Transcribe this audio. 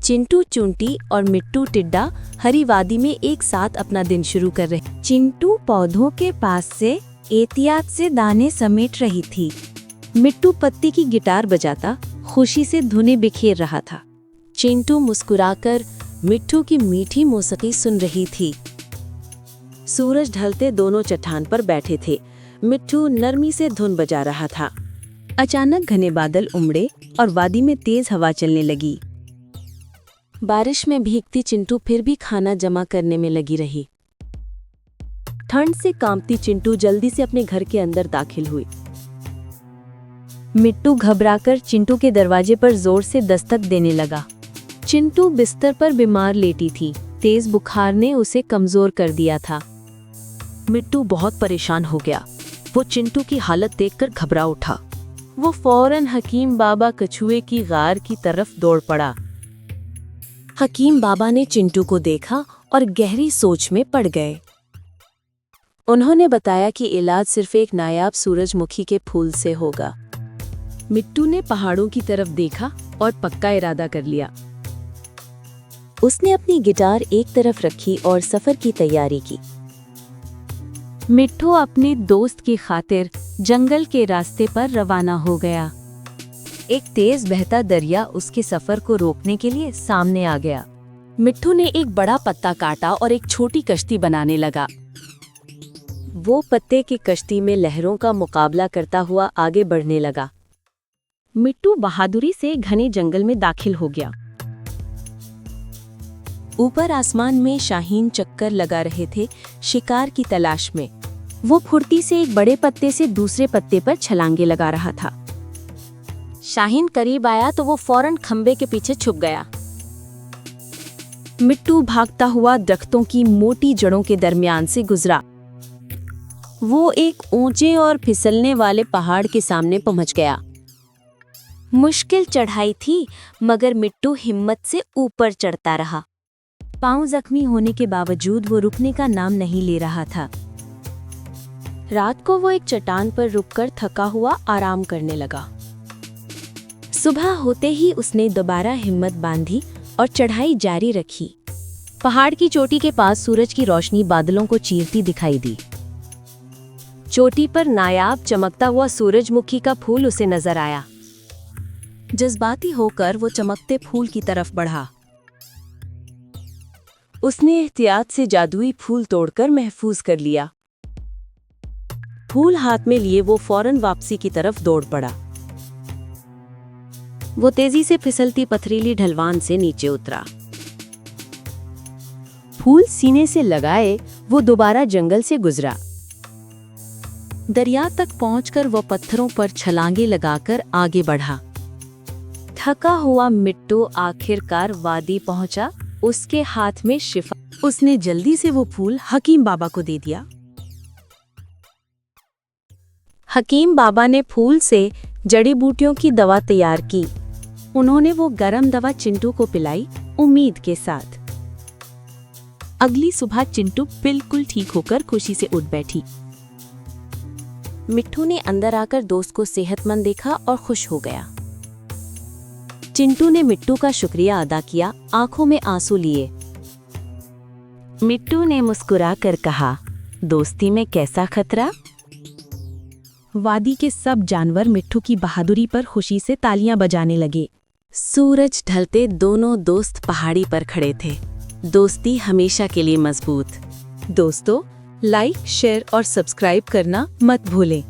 चिंटू चुंटी और मिट्टू टिड्डा हरी वादी में एक साथ अपना दिन शुरू कर रहे। चिंटू पौधों के पास से एहतियात से दाने समेट रही थी। मिट्टू पत्ती की गिटार बजाता खुशी से धुनें बिखेर रहा था। चिंटू मुस्कुराकर मिट्टू की मीठी मौसीकी सुन रही थी। सूरज ढलते दोनों चट्टान पर बैठे थे। मिट्टू नरमी से धुन बजा रहा था। अचानक घने बादल उमड़े और वादी में तेज हवा चलने लगी। बारिश में भीगती चिंटू फिर भी खाना जमा करने में लगी रही। ठंड से कांपती चिंटू जल्दी से अपने घर के अंदर दाखिल हुई। मिट्टू घबराकर चिंटू के दरवाजे पर जोर से दस्तक देने लगा। चिंटू बिस्तर पर बीमार लेटी थी। तेज बुखार ने उसे कमजोर कर दिया था। मिट्टू बहुत परेशान हो गया। वो चिंटू की हालत देखकर घबरा उठा। वो फौरन हकीम बाबा कछुए की गार की तरफ दौड़ पड़ा। हकीम बाबा ने चिंटू को देखा और गहरी सोच में पड़ गए। उन्होंने बताया कि इलाज सिर्फ एक नायाब सूरजमुखी के फूल से होगा। मिट्टू ने पहाड़ों की तरफ देखा और पक्का इरादा कर लिया। उसने अपनी गिटार एक तरफ रखी और सफर की तैयारी की। मिट्टू अपने दोस्त की खातिर जंगल के रास्ते पर रवाना हो गया। एक तेज बहता दरिया उसके सफर को रोकने के लिए सामने आ गया। मिट्टू ने एक बड़ा पत्ता काटा और एक छोटी कश्ती बनाने लगा। वो पत्ते की कश्ती में लहरों का मुकाबला करता हुआ आगे बढ़ने लगा। मिट्टू बहादुरी से घने जंगल में दाखिल हो गया। ऊपर आसमान में शाहीन चक्कर लगा रहे थे, शिकार की तलाश में। वो फुर्ती से एक बड़े पत्ते से दूसरे पत्ते पर छलांगे लगा रहा था। शाहीन करीब आया तो वो फौरन खंबे के पीछे छुप गया। मिट्टू भागता हुआ दरख्तों की मोटी जड़ों के दरमियान से गुजरा। वो एक ऊंचे और फिसलने वाले पहाड़ के सामने पहुंच गया। मुश्किल चढ़ाई थी, मगर मिट्टू हिम्मत से ऊपर चढ़ता रहा। पांव जख्मी होने के बावजूद वो रुकने का नाम नहीं ले रहा था। रात को वो एक चट्टान पर रुककर थका हुआ आराम करने लगा। सुबह होते ही उसने दोबारा हिम्मत बांधी और चढ़ाई जारी रखी। पहाड़ की चोटी के पास सूरज की रोशनी बादलों को चीरती दिखाई दी। चोटी पर नायाब चमकता हुआ सूरजमुखी का फूल उसे नजर आया। जज्बाती होकर वो चमकते फूल की तरफ बढ़ा। उसने एहतियात से जादुई फूल तोड़कर महफूज कर लिया। फूल हाथ में लिए वो फौरन वापसी की तरफ दौड़ पड़ा। वो तेजी से फिसलती पथरीली ढलवान से नीचे उतरा। फूल सीने से लगाए वो दोबारा जंगल से गुजरा। दरिया तक पहुंचकर वो पत्थरों पर छलांगे लगाकर आगे बढ़ा। थका हुआ मिट्टू आखिरकार वादी पहुंचा। उसके हाथ में शिफा। उसने जल्दी से वो फूल हकीम बाबा को दे दिया। हकीम बाबा ने फूल से जड़ी बूटियों की दवा तैयार की। उन्होंने वो गरम दवा चिंटू को पिलाई, उम्मीद के साथ। अगली सुबह चिंटू बिल्कुल ठीक होकर खुशी से उठ बैठी। मिट्टू ने अंदर आकर दोस्त को सेहतमंद देखा और खुश हो गया। चिंटू ने मिट्टू का शुक्रिया अदा किया, आंखों में आंसू लिए। मिट्टू ने मुस्कुराकर कहा, दोस्ती में कैसा खतरा? वादी के सब जानवर मिट्टू की बहादुरी पर खुशी से तालियां बजाने लगे। सूरज ढलते दोनों दोस्त पहाड़ी पर खड़े थे। दोस्ती हमेशा के लिए मजबूत। दोस्तों, लाइक, शेयर और सब्सक्राइब करना मत भूलें।